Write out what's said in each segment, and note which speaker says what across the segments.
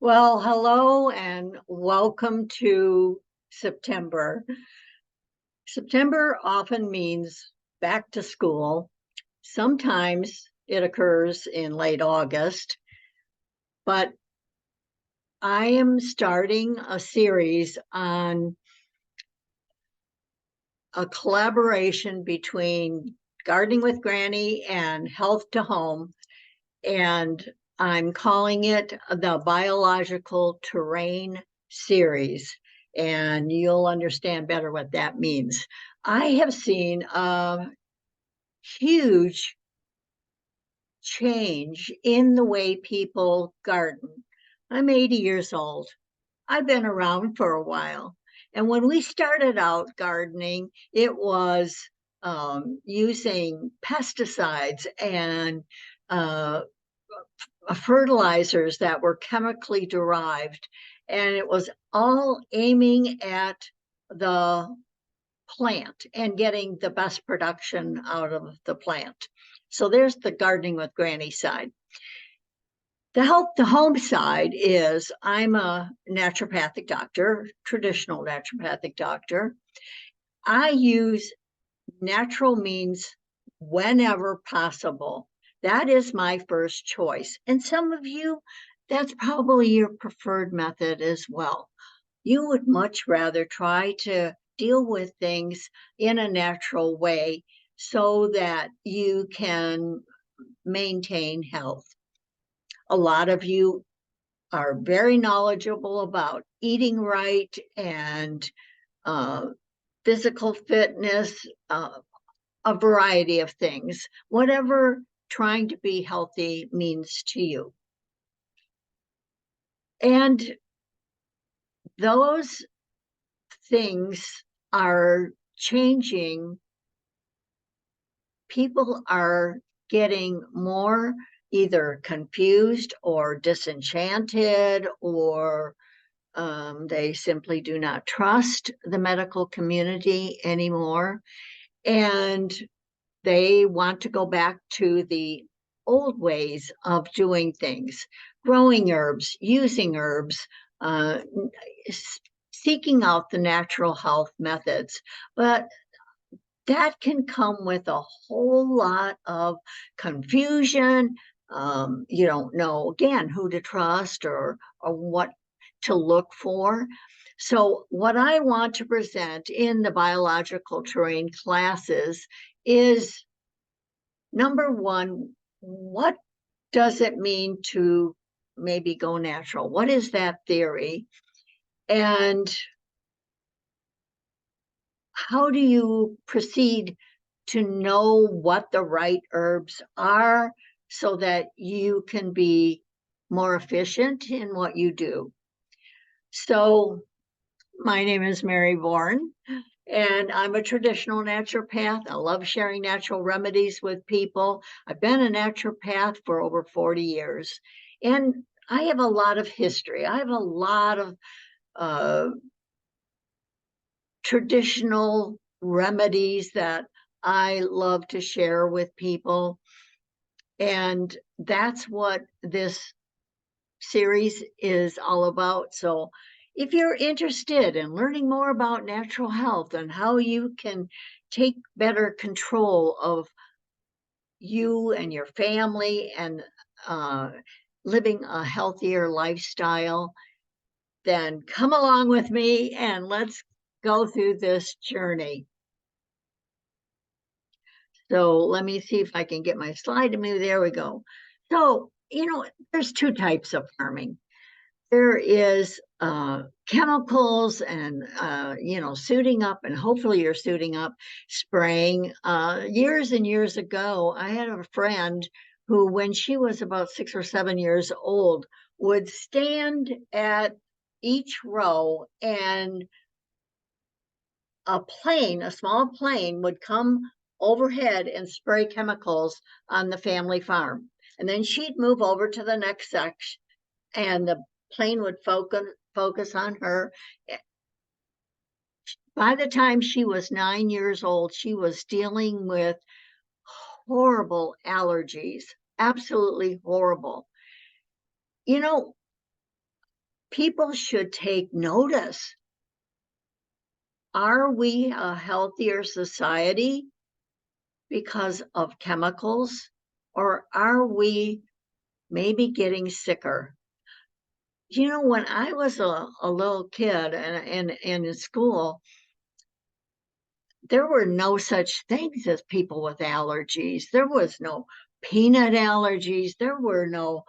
Speaker 1: Well, hello and welcome to September. September often means back to school. Sometimes it occurs in late August, but I am starting a series on a collaboration between Gardening with Granny and Health to Home, and I'm calling it the Biological Terrain Series, and you'll understand better what that means. I have seen a huge change in the way people garden. I'm 80 years old. I've been around for a while. And when we started out gardening, it was using pesticides and uh, fertilizers that were chemically derived. And it was all aiming at the plant and getting the best production out of the plant. So there's the gardening with Granny side. The help to home side is I'm a naturopathic doctor, traditional naturopathic doctor. I use natural means whenever possible. That is my first choice. And some of you, that's probably your preferred method as well. You would much rather try to deal with things in a natural way so that you can maintain health. A lot of you are very knowledgeable about eating right and uh, physical fitness, a variety of things, whatever trying to be healthy means to you. And those things are changing. People are getting more either confused or disenchanted, or they simply do not trust the medical community anymore. And they want to go back to the old ways of doing things, growing herbs, using herbs, uh, seeking out the natural health methods. But that can come with a whole lot of confusion. You don't know, again, who to trust or what to look for. So, what I want to present in the biological terrain classes is number one, what does it mean to maybe go natural? What is that theory? And how do you proceed to know what the right herbs are so that you can be more efficient in what you do? So, my name is Mary Bourne, and I'm a traditional naturopath. I love sharing natural remedies with people. I've been a naturopath for over 40 years, and I have a lot of history. I have a lot of uh, traditional remedies that I love to share with people. And that's what this series is all about. So, if you're interested in learning more about natural health and how you can take better control of you and your family and uh, living a healthier lifestyle, then come along with me and let's go through this journey. So let me see if I can get my slide to move. There we go. So, there's two types of farming. There is chemicals and, suiting up, and hopefully you're suiting up, spraying. Years and years ago, I had a friend who, when she was about 6 or 7 years old, would stand at each row and a small plane would come overhead and spray chemicals on the family farm. And then she'd move over to the next section and the plane would focus on her. By the time she was 9 years old, she was dealing with horrible allergies, absolutely horrible. You know, people should take notice. Are we a healthier society because of chemicals, or are we maybe getting sicker? You know, when I was a little kid and in school, there were no such things as people with allergies. There was no peanut allergies. There were no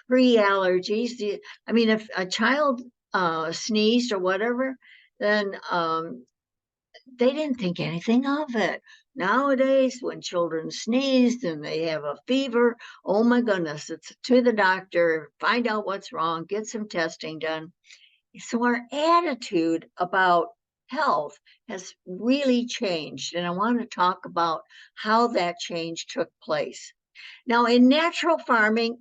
Speaker 1: tree allergies. I mean, if a child sneezed or whatever, then they didn't think anything of it. Nowadays, when children sneeze and they have a fever, oh my goodness, it's to the doctor, find out what's wrong, get some testing done. So our attitude about health has really changed. And I want to talk about how that change took place. Now, in natural farming,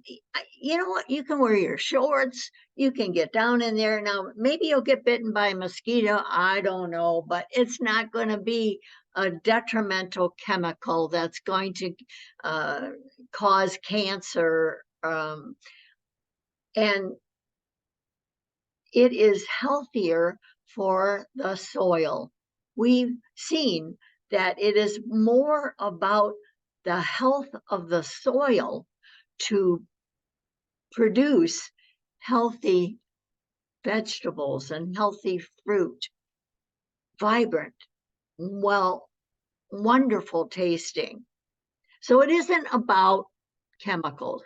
Speaker 1: you know what? You can wear your shorts, you can get down in there. Now, maybe you'll get bitten by a mosquito. I don't know, but it's not going to be a detrimental chemical that's going to cause cancer. And it is healthier for the soil. We've seen that it is more about the health of the soil to produce healthy vegetables and healthy fruit, vibrant, well, wonderful tasting. So it isn't about chemicals.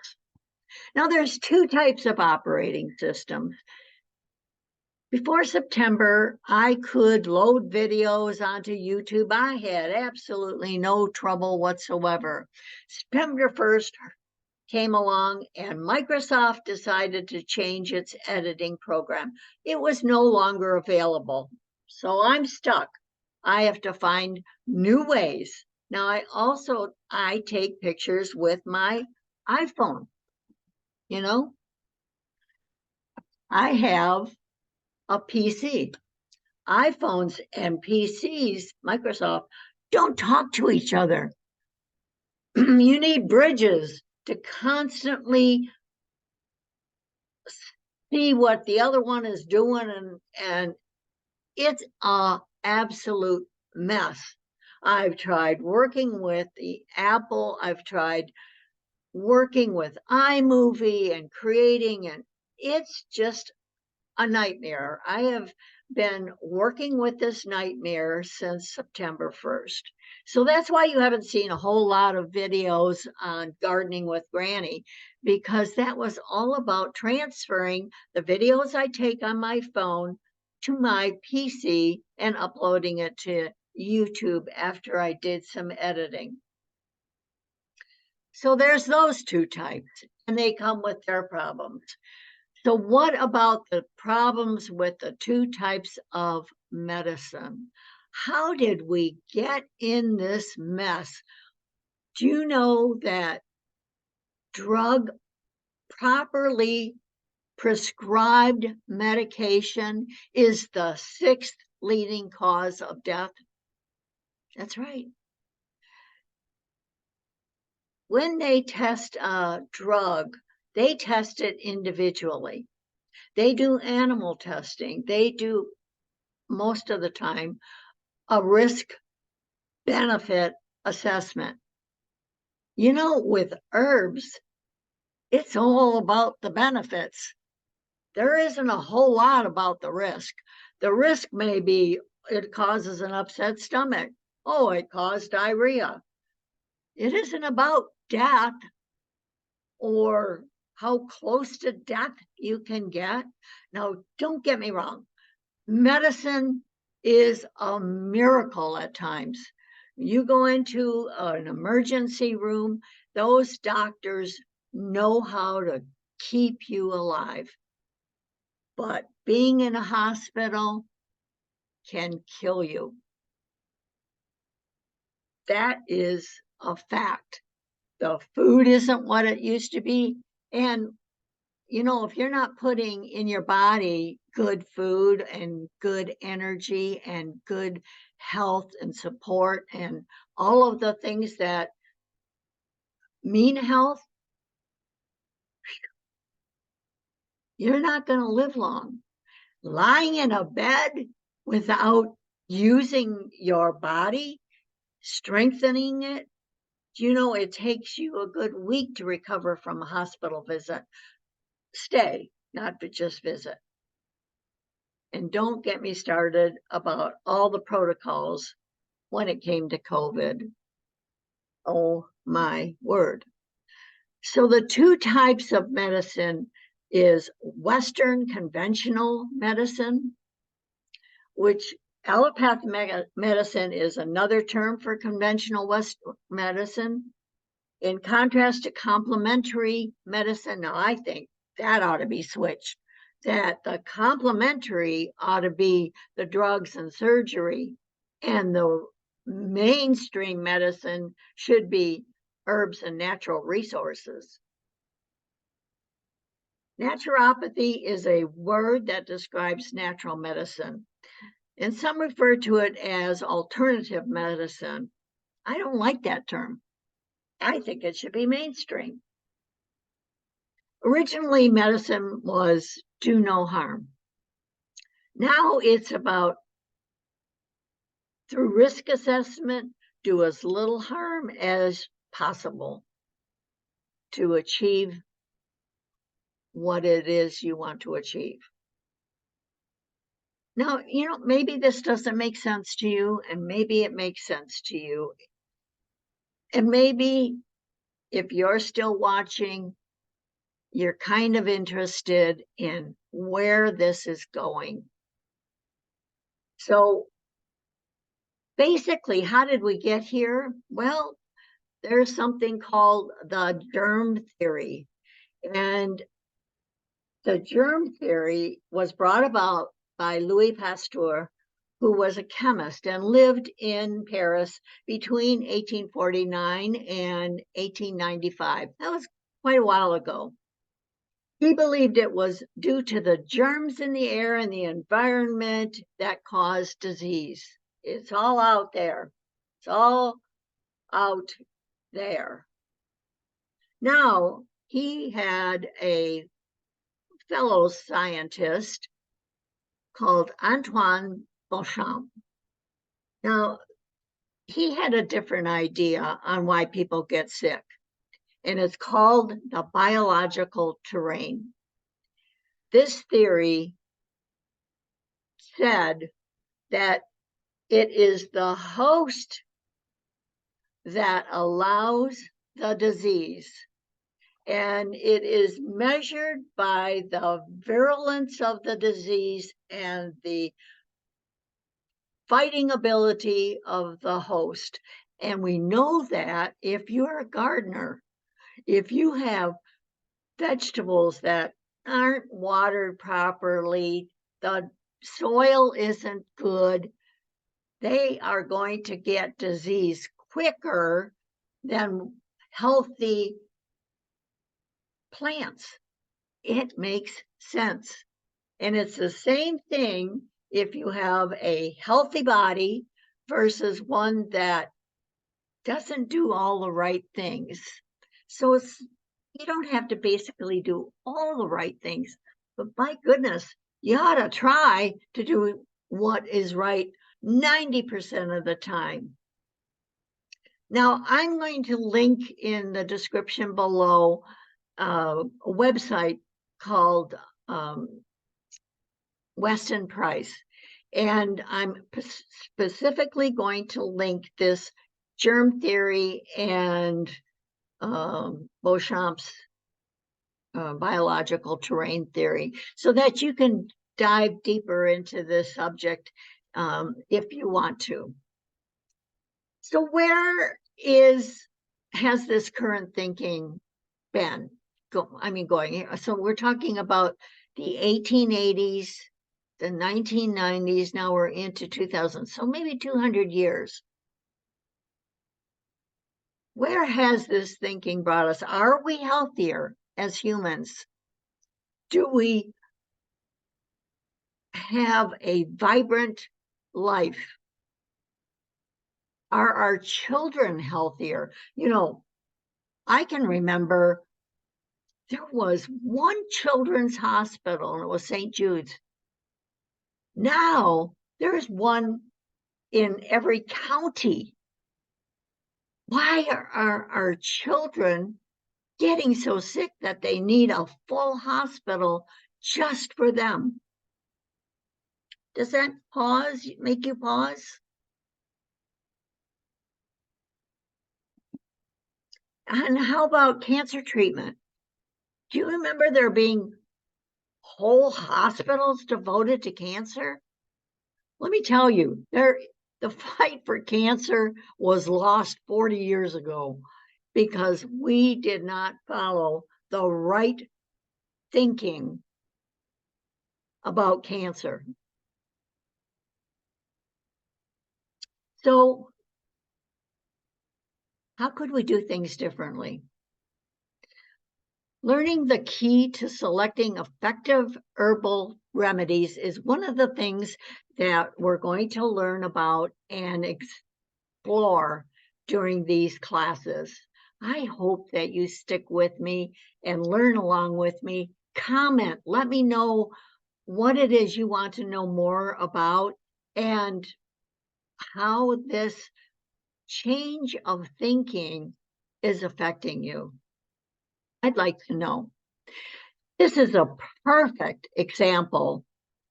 Speaker 1: Now there's two types of operating systems. Before September, I could load videos onto YouTube. I had absolutely no trouble whatsoever. September 1st came along and Microsoft decided to change its editing program. It was no longer available. So I'm stuck. I have to find new ways. Now I take pictures with my iPhone. You know, I have a PC. iPhones and PCs, Microsoft, don't talk to each other. You need bridges to constantly see what the other one is doing, and it's a absolute mess. I've tried working with the Apple, I've tried working with iMovie and creating, and it's just a nightmare. I have been working with this nightmare since September 1st. So that's why you haven't seen a whole lot of videos on gardening with Granny, because that was all about transferring the videos I take on my phone to my PC and uploading it to YouTube after I did some editing. So there's those two types, and they come with their problems. So what about the problems with the two types of medicine? How did we get in this mess? Do you know that properly prescribed medication is the sixth leading cause of death? That's right. When they test a drug, they test it individually. They do animal testing. They do, most of the time, a risk benefit assessment. You know, with herbs, it's all about the benefits. There isn't a whole lot about the risk. The risk may be it causes an upset stomach. Oh, it caused diarrhea. It isn't about death or how close to death you can get. Now, don't get me wrong. Medicine is a miracle at times. You go into an emergency room, those doctors know how to keep you alive. But being in a hospital can kill you. That is a fact. The food isn't what it used to be. And, you know, if you're not putting in your body good food and good energy and good health and support and all of the things that mean health, you're not going to live long. Lying in a bed without using your body, strengthening it, it takes you a good week to recover from a hospital visit. Stay, not just visit. And don't get me started about all the protocols when it came to COVID. Oh my word. So the two types of medicine is Western conventional medicine, which allopathic medicine is another term for conventional Western medicine. In contrast to complementary medicine, now I think that ought to be switched, that the complementary ought to be the drugs and surgery, and the mainstream medicine should be herbs and natural resources. Naturopathy is a word that describes natural medicine, and some refer to it as alternative medicine. I don't like that term. I think it should be mainstream. Originally, medicine was do no harm. Now it's about, through risk assessment, do as little harm as possible to achieve what it is you want to achieve. Now, maybe this doesn't make sense to you, and maybe it makes sense to you. And maybe if you're still watching, you're kind of interested in where this is going. So basically, how did we get here? Well, there's something called the germ theory. And the germ theory was brought about by Louis Pasteur, who was a chemist and lived in Paris between 1849 and 1895. That was quite a while ago. He believed it was due to the germs in the air and the environment that caused disease. It's all out there. It's all out there. Now, he had a fellow scientist called Antoine Beauchamp. Now, he had a different idea on why people get sick, and it's called the biological terrain. This theory said that it is the host that allows the disease, and it is measured by the virulence of the disease and the fighting ability of the host. And we know that if you're a gardener, if you have vegetables that aren't watered properly, the soil isn't good, they are going to get disease quicker than healthy plants. It makes sense. And it's the same thing if you have a healthy body versus one that doesn't do all the right things. So you don't have to basically do all the right things, but my goodness, you ought to try to do what is right 90% of the time. Now, I'm going to link in the description below a website called Weston Price. And I'm specifically going to link this germ theory and Beauchamp's biological terrain theory so that you can dive deeper into this subject if you want to. So where has this current thinking been going? So we're talking about the 1880s, the 1990s, now we're into 2000, so maybe 200 years. Where has this thinking brought us? Are we healthier as humans? Do we have a vibrant life? Are our children healthier? I can remember There was one children's hospital, and it was St. Jude's. Now there's one in every county. Why are our children getting so sick that they need a full hospital just for them? Does that make you pause? And how about cancer treatment? Do you remember there being whole hospitals devoted to cancer? Let me tell you, the fight for cancer was lost 40 years ago because we did not follow the right thinking about cancer. So, how could we do things differently? Learning the key to selecting effective herbal remedies is one of the things that we're going to learn about and explore during these classes. I hope that you stick with me and learn along with me. Comment, let me know what it is you want to know more about and how this change of thinking is affecting you. I'd like to know. This is a perfect example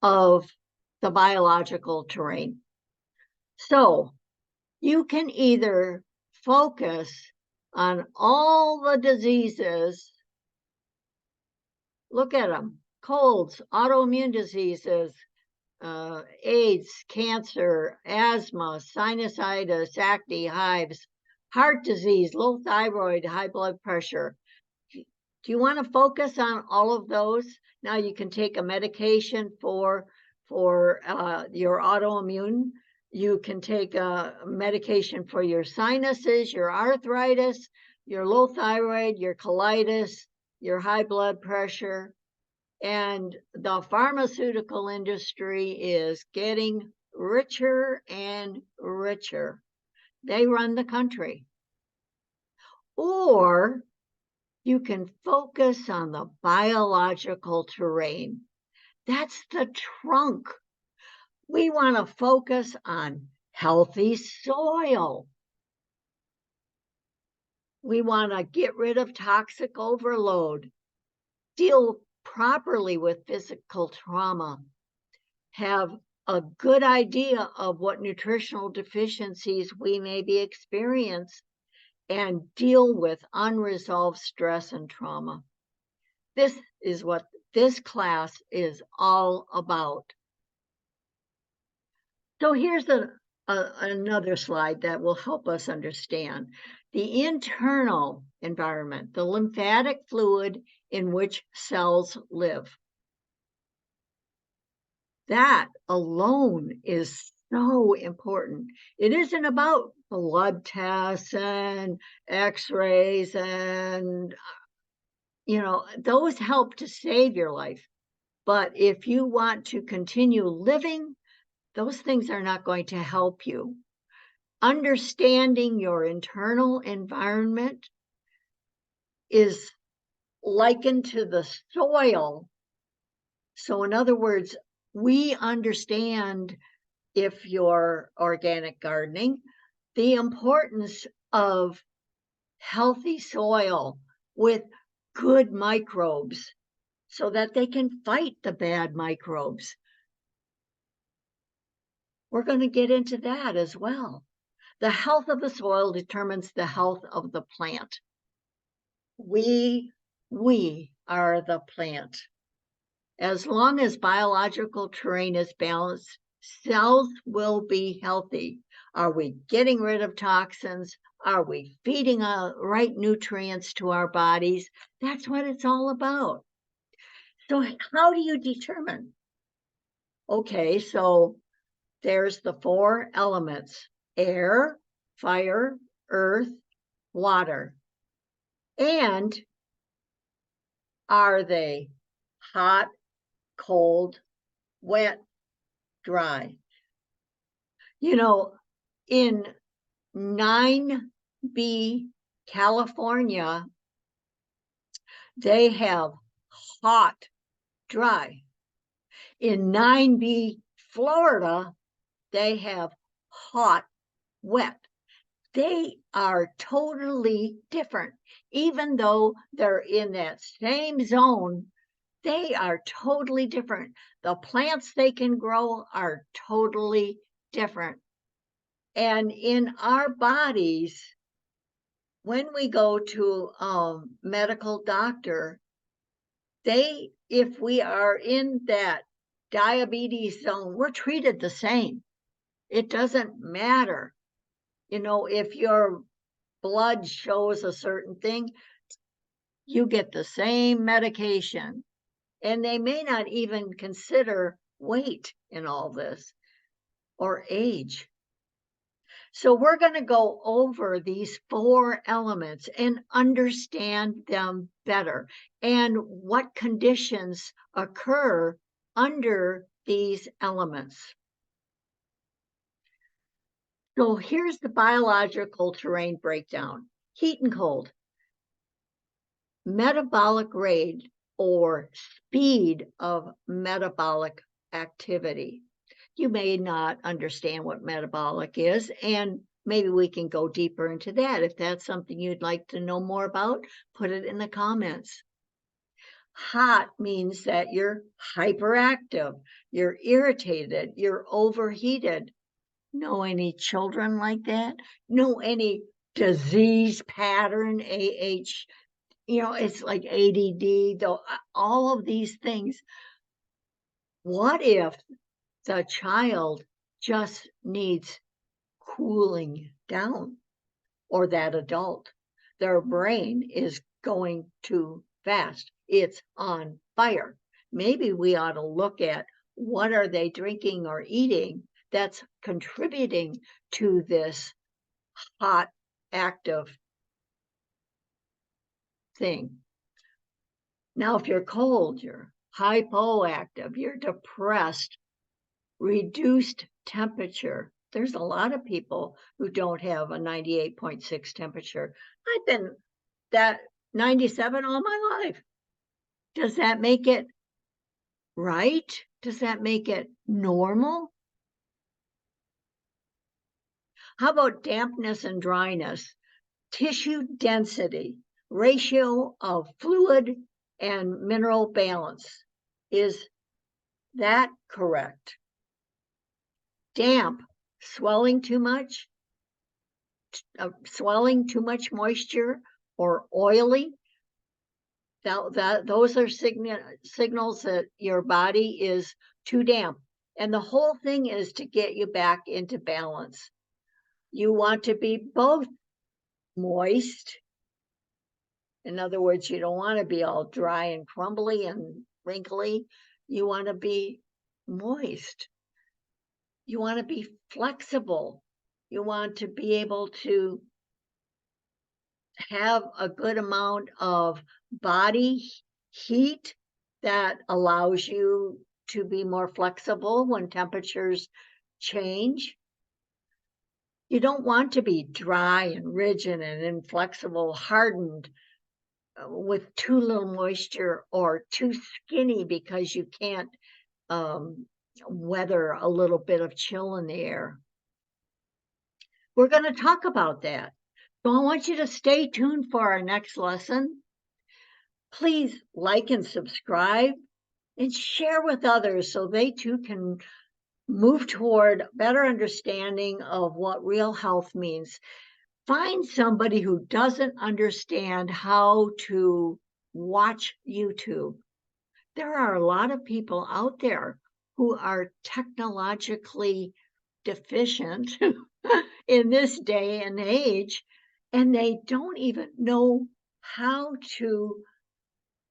Speaker 1: of the biological terrain. So you can either focus on all the diseases, look at them, colds, autoimmune diseases, AIDS, cancer, asthma, sinusitis, acne, hives, heart disease, low thyroid, high blood pressure. Do you want to focus on all of those? Now you can take a medication for your autoimmune. You can take a medication for your sinuses, your arthritis, your low thyroid, your colitis, your high blood pressure. And the pharmaceutical industry is getting richer and richer. They run the country. Or you can focus on the biological terrain. That's the trunk. We want to focus on healthy soil. We want to get rid of toxic overload, deal properly with physical trauma, have a good idea of what nutritional deficiencies we may be experiencing, and deal with unresolved stress and trauma. This is what this class is all about. So here's another slide that will help us understand the internal environment, the lymphatic fluid in which cells live. That alone is so important. It isn't about blood tests and x-rays and, those help to save your life. But if you want to continue living, those things are not going to help you. Understanding your internal environment is likened to the soil. So in other words, we understand, if you're organic gardening, the importance of healthy soil with good microbes so that they can fight the bad microbes. We're going to get into that as well. The health of the soil determines the health of the plant. We are the plant. As long as biological terrain is balanced, cells will be healthy. Are we getting rid of toxins? Are we feeding right nutrients to our bodies? That's what it's all about. So how do you determine? Okay, so there's the 4 elements: air, fire, earth, water. And are they hot, cold, wet, dry? In 9B, California, They have hot, dry. In 9B, Florida, they have hot, wet. They are totally different. Even though they're in that same zone, they are totally different. The plants they can grow are totally different. And in our bodies, when we go to a medical doctor, if we are in that diabetes zone, we're treated the same. It doesn't matter. If your blood shows a certain thing, you get the same medication. And they may not even consider weight in all this or age. So we're going to go over these 4 elements and understand them better and what conditions occur under these elements. So here's the biological terrain breakdown. Heat and cold. Metabolic rate or speed of metabolic activity. You may not understand what metabolic is, and maybe we can go deeper into that. If that's something you'd like to know more about, put it in the comments. Hot means that you're hyperactive, you're irritated, you're overheated. Know any children like that? Know any disease pattern, AH, it's like ADD, though, all of these things. What if the child just needs cooling down, or that adult? Their brain is going too fast. It's on fire. Maybe we ought to look at what are they drinking or eating that's contributing to this hot, active thing. Now, if you're cold, you're hypoactive, you're depressed, reduced temperature. There's a lot of people who don't have a 98.6 temperature. I've been that 97 all my life. Does that make it right? Does that make it normal? How about dampness and dryness? Tissue density, ratio of fluid and mineral balance. Is that correct? Damp, swelling too much, moisture, or oily. Those are signals that your body is too damp. And the whole thing is to get you back into balance. You want to be both moist. In other words, you don't want to be all dry and crumbly and wrinkly. You want to be moist. You want to be flexible. You want to be able to have a good amount of body heat that allows you to be more flexible when temperatures change. You don't want to be dry and rigid and inflexible, hardened with too little moisture, or too skinny because you can't weather a little bit of chill in the air. We're going to talk about that. So I want you to stay tuned for our next lesson. Please like and subscribe and share with others so they too can move toward better understanding of what real health means. Find somebody who doesn't understand how to watch YouTube. There are a lot of people out there who are technologically deficient in this day and age, and they don't even know how to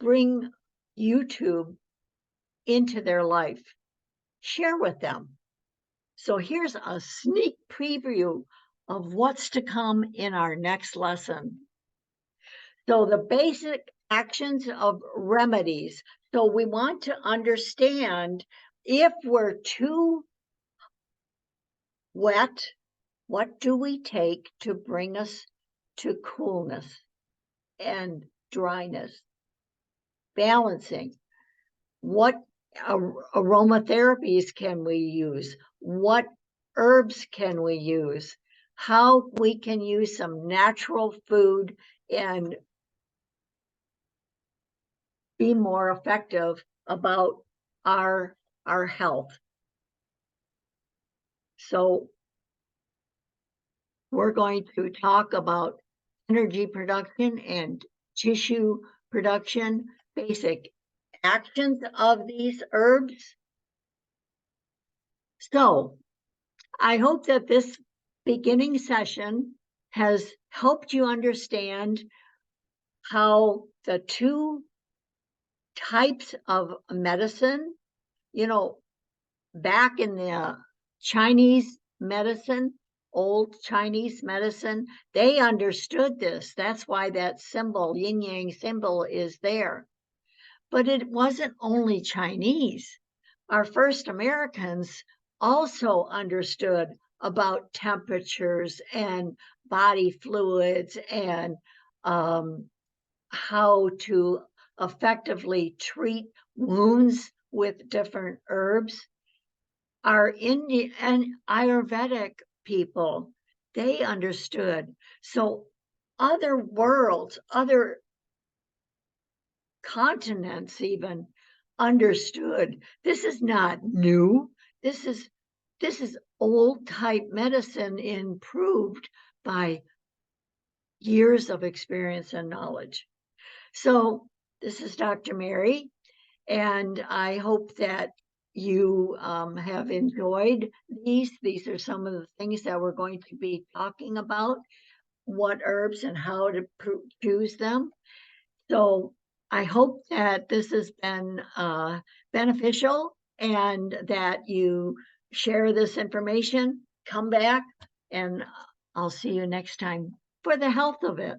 Speaker 1: bring YouTube into their life. Share with them. So here's a sneak preview of what's to come in our next lesson. So the basic actions of remedies. So we want to understand if we're too wet, what do we take to bring us to coolness and dryness? balancing. What aromatherapies can we use? What herbs can we use? How we can use some natural food and be more effective about our health. So we're going to talk about energy production and tissue production, basic actions of these herbs. So I hope that this beginning session has helped you understand how the two types of medicine, back in the Chinese medicine, old Chinese medicine, they understood this. That's why that symbol, yin yang symbol, is there. But it wasn't only Chinese. Our first Americans also understood about temperatures and body fluids and how to effectively treat wounds with different herbs. Our Indian and Ayurvedic people, they understood. So other worlds, other continents even understood. This is not new. This is old type medicine improved by years of experience and knowledge. So this is Dr. Mary, and I hope that you have enjoyed these. These are some of the things that we're going to be talking about, what herbs and how to choose them. So I hope that this has been beneficial and that you share this information, come back, and I'll see you next time for the health of it.